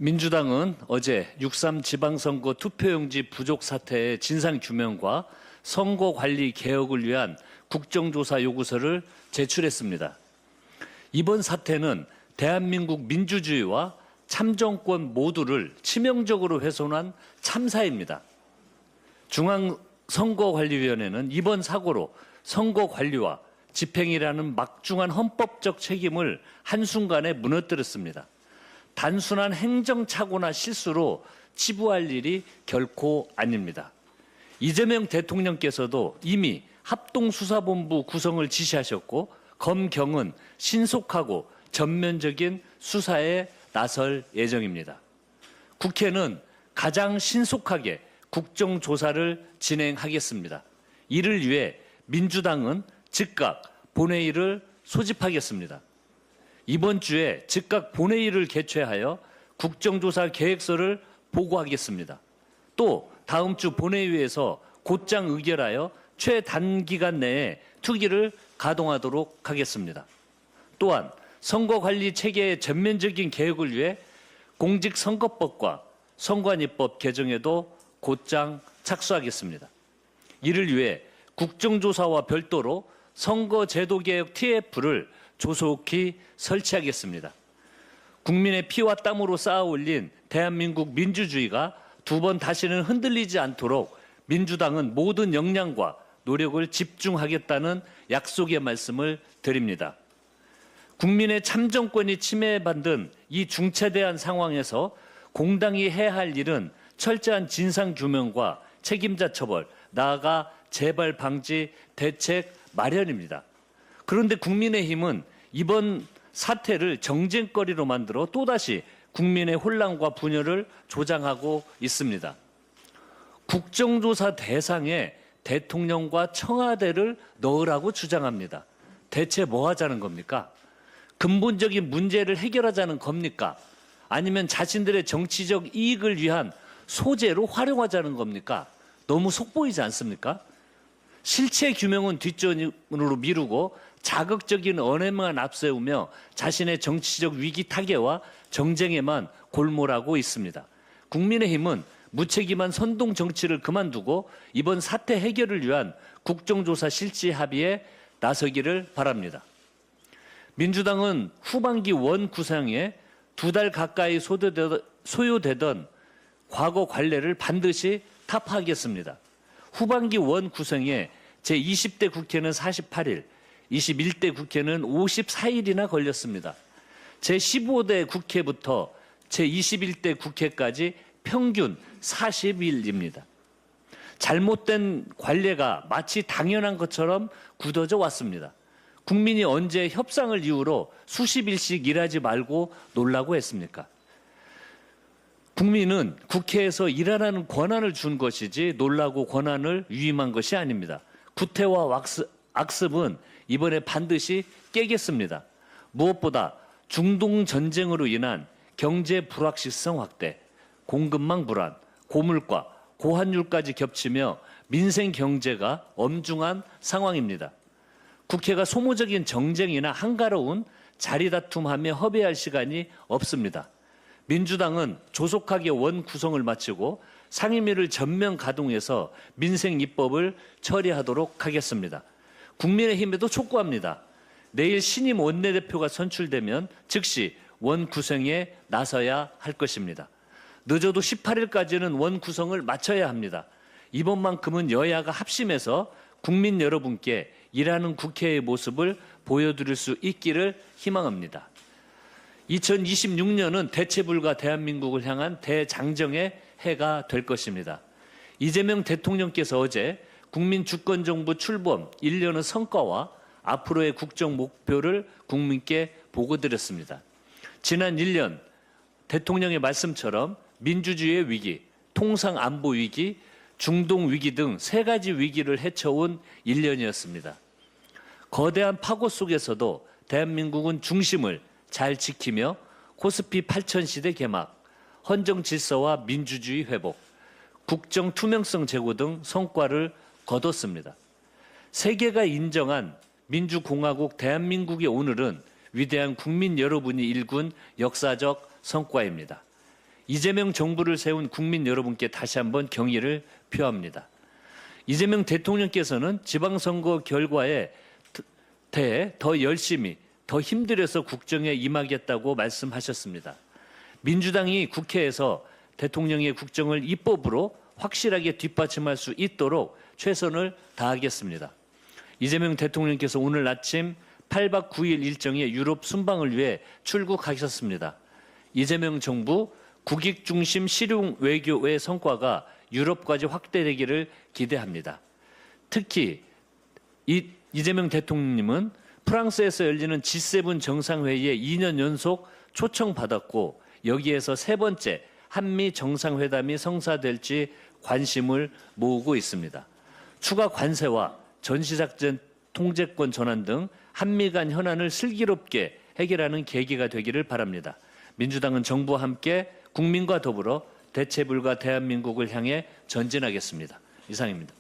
민주당은 어제 6.3 지방선거 투표용지 부족 사태의 진상규명과 선거관리 개혁을 위한 국정조사 요구서를 제출했습니다. 이번 사태는 대한민국 민주주의와 참정권 모두를 치명적으로 훼손한 참사입니다. 중앙선거관리위원회는 이번 사고로 선거관리와 집행이라는 막중한 헌법적 책임을 한순간에 무너뜨렸습니다. 단순한 행정착오나 실수로 치부할 일이 결코 아닙니다. 이재명 대통령께서도 이미 합동수사본부 구성을 지시하셨고 검경은 신속하고 전면적인 수사에 나설 예정입니다. 국회는 가장 신속하게 국정조사를 진행하겠습니다. 이를 위해 민주당은 즉각 본회의를 소집하겠습니다. 이번 주에 즉각 본회의를 개최하여 국정조사 계획서를 보고하겠습니다. 또 다음 주 본회의에서 곧장 의결하여 최단기간 내에 투기를 가동하도록 하겠습니다. 또한 선거관리 체계의 전면적인 개혁을 위해 공직선거법과 선관위법 개정에도 곧장 착수하겠습니다. 이를 위해 국정조사와 별도로 선거제도개혁 TF를 조속히 설치하겠습니다. 국민의 피와 땀으로 쌓아올린 대한민국 민주주의가 두 번 다시는 흔들리지 않도록 민주당은 모든 역량과 노력을 집중하겠다는 약속의 말씀을 드립니다. 국민의 참정권이 침해받은 이 중차대한 상황에서 공당이 해야 할 일은 철저한 진상규명과 책임자 처벌, 나아가 재발 방지 대책 마련입니다. 그런데 국민의힘은 이번 사태를 정쟁거리로 만들어 또다시 국민의 혼란과 분열을 조장하고 있습니다. 국정조사 대상에 대통령과 청와대를 넣으라고 주장합니다. 대체 뭐 하자는 겁니까? 근본적인 문제를 해결하자는 겁니까? 아니면 자신들의 정치적 이익을 위한 소재로 활용하자는 겁니까? 너무 속보이지 않습니까? 실체 규명은 뒷전으로 미루고 자극적인 언행만 앞세우며 자신의 정치적 위기 타개와 정쟁에만 골몰하고 있습니다. 국민의힘은 무책임한 선동 정치를 그만두고 이번 사태 해결을 위한 국정조사 실시 합의에 나서기를 바랍니다. 민주당은 후반기 원 구성에 2달 가까이 소요되던 과거 관례를 반드시 타파하겠습니다. 후반기 원 구성에 제20대 국회는 48일, 21대 국회는 54일이나 걸렸습니다. 제15대 국회부터 제21대 국회까지 평균 40일입니다. 잘못된 관례가 마치 당연한 것처럼 굳어져 왔습니다. 국민이 언제 협상을 이유로 수십 일씩 일하지 말고 놀라고 했습니까? 국민은 국회에서 일하라는 권한을 준 것이지 놀라고 권한을 위임한 것이 아닙니다. 구태와 악습은 이번에 반드시 깨겠습니다. 무엇보다 중동 전쟁으로 인한 경제 불확실성 확대, 공급망 불안, 고물가, 고환율까지 겹치며 민생 경제가 엄중한 상황입니다. 국회가 소모적인 정쟁이나 한가로운 자리다툼하며 허비할 시간이 없습니다. 민주당은 조속하게 원 구성을 마치고 상임위를 전면 가동해서 민생 입법을 처리하도록 하겠습니다. 국민의힘에도 촉구합니다. 내일 신임 원내대표가 선출되면 즉시 원 구성에 나서야 할 것입니다. 늦어도 18일까지는 원 구성을 마쳐야 합니다. 이번만큼은 여야가 합심해서 국민 여러분께 일하는 국회의 모습을 보여드릴 수 있기를 희망합니다. 2026년은 대체불가 대한민국을 향한 대장정의 해가 될 것입니다. 이재명 대통령께서 어제 국민 주권정부 출범 1년의 성과와 앞으로의 국정 목표를 국민께 보고드렸습니다. 지난 1년 대통령의 말씀처럼 민주주의의 위기, 통상안보 위기, 중동 위기 등 3가지 위기를 헤쳐온 1년이었습니다. 거대한 파고 속에서도 대한민국은 중심을 잘 지키며 코스피 8천 시대 개막, 헌정 질서와 민주주의 회복, 국정 투명성 제고 등 성과를 거뒀습니다. 세계가 인정한 민주공화국 대한민국의 오늘은 위대한 국민 여러분이 일군 역사적 성과입니다. 이재명 정부를 세운 국민 여러분께 다시 한번 경의를 표합니다. 이재명 대통령께서는 지방선거 결과에 대해 더 열심히, 더 힘들여서 국정에 임하겠다고 말씀하셨습니다. 민주당이 국회에서 대통령의 국정을 입법으로 확실하게 뒷받침할 수 있도록 최선을 다하겠습니다. 이재명 대통령께서 오늘 아침 8박 9일 일정의 유럽 순방을 위해 출국하셨습니다. 이재명 정부 국익 중심 실용 외교의 성과가 유럽까지 확대되기를 기대합니다. 특히 이재명 대통령님은 프랑스에서 열리는 G7 정상회의에 2년 연속 초청받았고 여기에서 세 번째 한미 정상회담이 성사될지 관심을 모으고 있습니다. 추가 관세와 전시작전 통제권 전환 등 한미 간 현안을 슬기롭게 해결하는 계기가 되기를 바랍니다. 민주당은 정부와 함께 국민과 더불어 대체불가 대한민국을 향해 전진하겠습니다. 이상입니다.